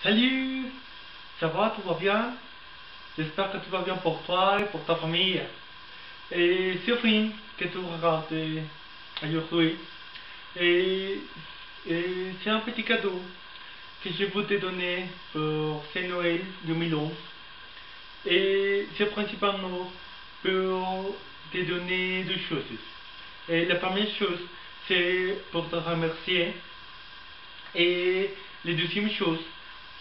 Salut, ça va, tout va bien? J'espère que tout va bien pour toi et pour ta famille. Et c'est un film que tu regardes aujourd'hui. Et, et c'est un petit cadeau que je veux te donner pour ce Noël 2011. Et c'est principalement pour te donner deux choses. Et la première chose, c'est pour te remercier. Et la deuxième chose,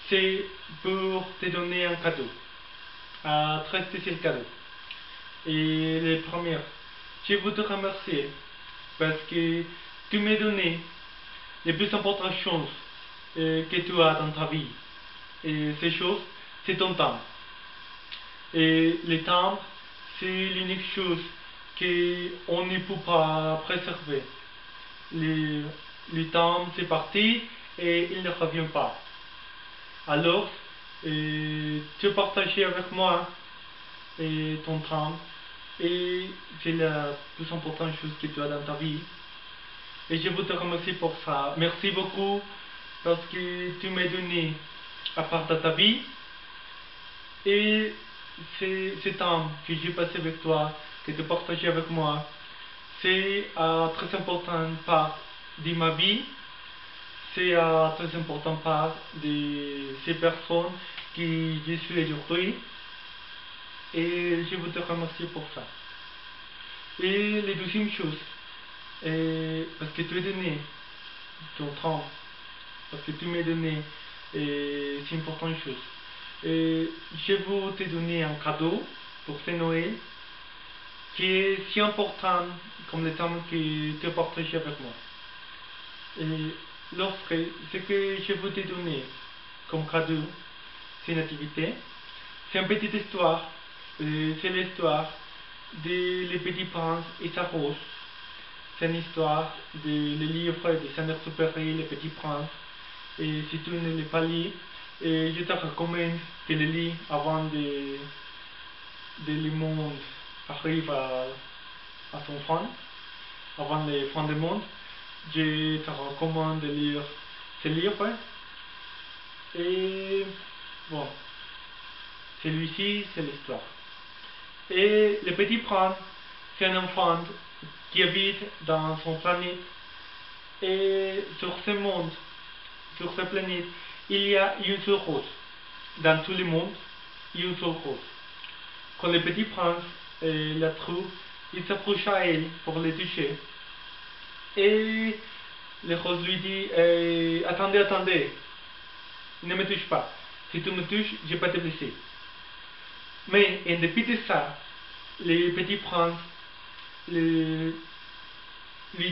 c'est pour te donner un cadeau, un très spécial cadeau. Et la première, je veux te remercier parce que tu m'as donné les plus importantes choses que tu as dans ta vie. Et ces choses, c'est ton temps. Et le temps, c'est l'unique chose qu'on ne peut pas préserver. Le temps, c'est parti et il ne revient pas. Alors, tu partages avec moi ton temps et c'est la plus importante chose que tu as dans ta vie. Et je veux te remercier pour ça. Merci beaucoup parce que tu m'as donné à part de ta vie et ce temps que j'ai passé avec toi, que tu partages avec moi, c'est très important part de ma vie. C'est très important part de ces personnes qui je suis aujourd'hui et je veux te remercier pour ça. Et la deuxième chose, parce que tu as donné ton temps, parce que tu m'as donné, c'est une importante chose. Et je veux te donner un cadeau pour ce Noël qui est si important comme le temps que tu as partagé avec moi. Et l'offre, ce que je veux te donner comme cadeau, c'est une activité. C'est une petite histoire. C'est l'histoire de Le Petit Prince et sa rose. C'est une histoire de le livre de Saint-Exupéry, Le Petit Prince. Et si tu ne l'as pas lu, je te recommande de le lire avant le monde arrive à son fin, avant la fin du monde. Je te recommande de lire ce livre. Et bon, celui-ci, c'est l'histoire. Et le petit prince, c'est un enfant qui habite dans son planète. Et sur ce monde, sur cette planète, il y a une seule rose. Dans tout le monde, une seule rose. Quand le petit prince la trouve, il s'approche à elle pour la toucher. Et le rose lui dit attendez, attendez, ne me touche pas. Si tu me touches, je vais te blesser. Mais en dépit de ça, le petit prince lui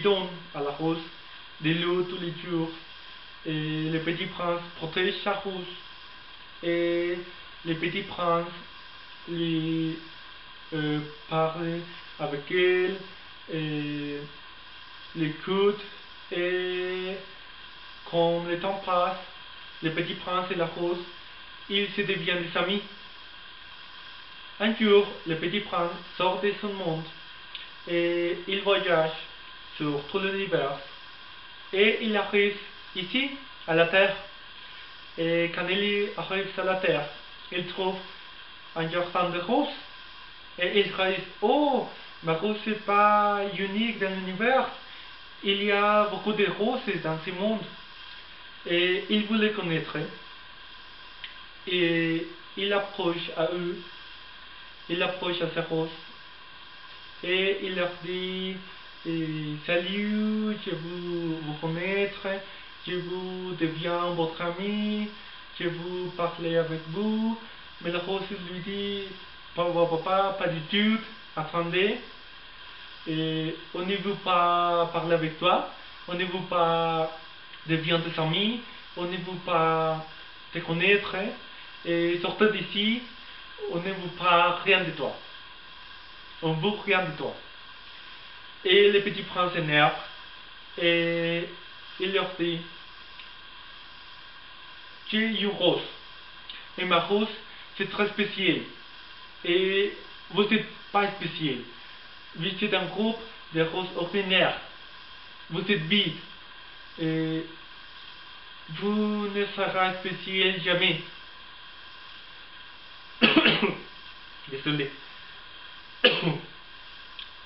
donne à la rose de l'eau tous les jours. Et le petit prince protège sa rose. Et le petit prince lui parle avec elle, et l'écoute. Et quand le temps passe, le petit prince et la rose, ils se deviennent des amis. Un jour, le petit prince sort de son monde et il voyage sur tout l'univers. Et il arrive ici, à la Terre. Et quand il arrive à la Terre, il trouve un jardin de roses. Et il réalise, oh, ma rose n'est pas unique dans l'univers. Il y a beaucoup de roses dans ce monde. Et il voulait connaître. Et il approche à eux. Il approche à ces roses et il leur dit salut, je veux vous connaître, je vous deviens votre ami, je veux parler avec vous. Mais la rose lui dit pas du tout, attendez, et on ne veut pas parler avec toi, on ne veut pas devenir tes amis, on ne veut pas te connaître, et sortez d'ici, on ne veut pas rien de toi. On veut rien de toi. Et le petit prince s'énerve et il leur dit j'ai une rose. Et ma rose, c'est très spécial. Et vous n'êtes pas spécial. Vous êtes un groupe de roses ordinaires. Vous êtes vide. Et vous ne serez spécial jamais. Désolé.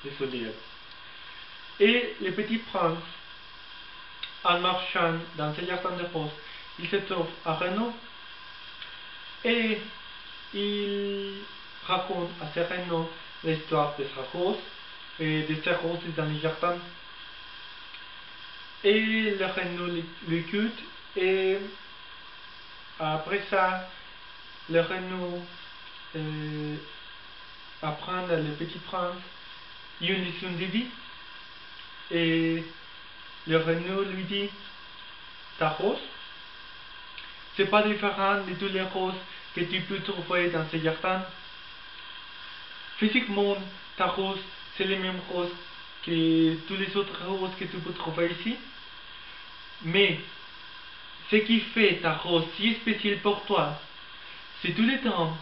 Désolé. Et le petit prince, en marchant dans ce jardin de roses, il se trouve à Renaud et il raconte à ce Renaud l'histoire de sa rose et de ses roses dans le jardin. Et le Renaud l'écoute et après ça, le Renaud apprend le petit prince une leçon de vie et le Renaud lui dit: ta rose, c'est pas différent de toutes les roses que tu peux trouver dans ce jardin. Physiquement, ta rose, c'est les mêmes roses que toutes les autres roses que tu peux trouver ici. Mais ce qui fait ta rose si spéciale pour toi, c'est tous les temps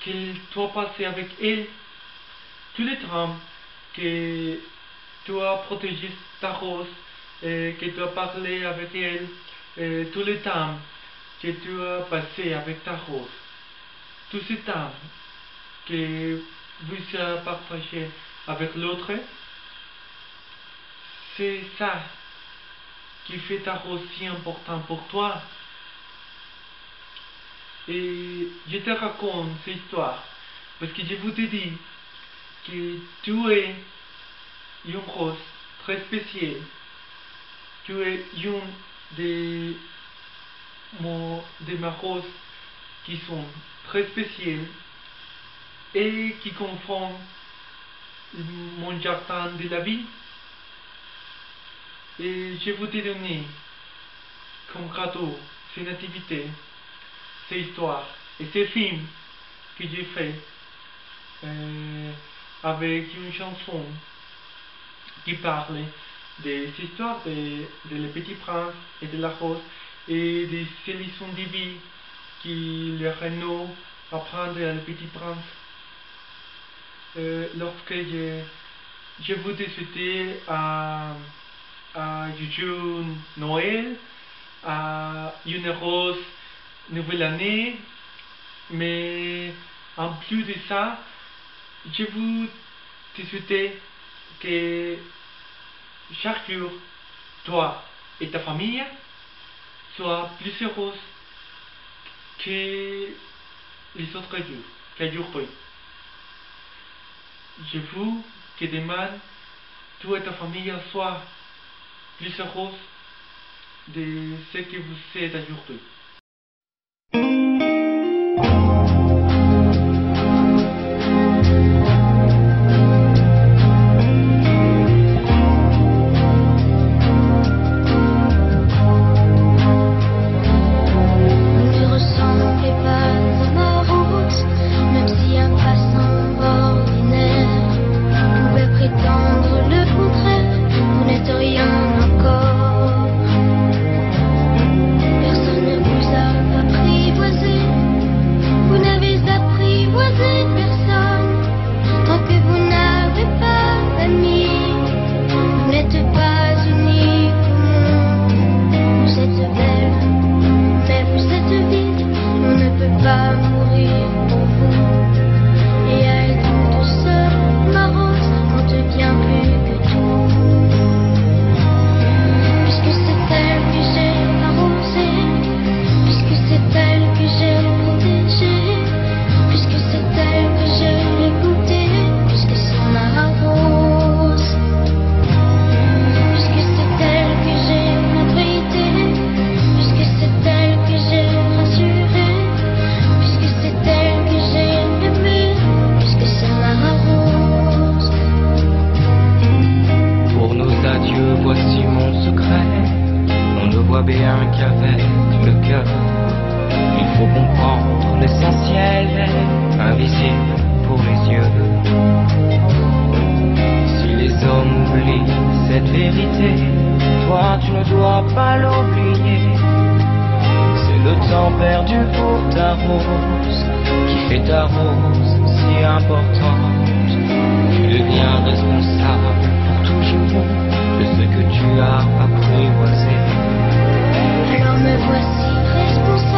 que tu as passé avec elle, tous les temps que tu as protégé ta rose, et que tu as parlé avec elle, et tous les temps que tu as passé avec ta rose, tous ces temps que vous avez partagé avec l'autre, c'est ça qui fait ta rose si important pour toi. Et je te raconte cette histoire parce que je vous ai dit que tu es une rose très spéciale. Tu es une de mes roses qui sont très spéciales et qui confondent mon jardin de la vie. Et je vous ai donné comme cadeau cette activité, cette histoire et ce film que j'ai fait avec une chanson qui parle des histoires de Le Petit Prince et de la Rose et de ces leçons de vie que le Renaud apprend à Le Petit Prince. Lorsque je vous ai souhaité à joyeux Noël, à une heureuse nouvelle année, mais en plus de ça, je vous souhaite que chaque jour, toi et ta famille soient plus heureuses que les autres jours, que aujourd'hui. Je vous que demain, toi et ta famille soient plus heureuses de ce que vous êtes aujourd'hui. Bien qu'avec le cœur, il faut comprendre l'essentiel, invisible pour les yeux. Si les hommes oublient cette vérité, toi tu ne dois pas l'oublier. C'est le temps perdu pour ta rose qui fait ta rose si importante. Tu deviens responsable pour toujours de ce que tu as apprivoisé. me voici responsable.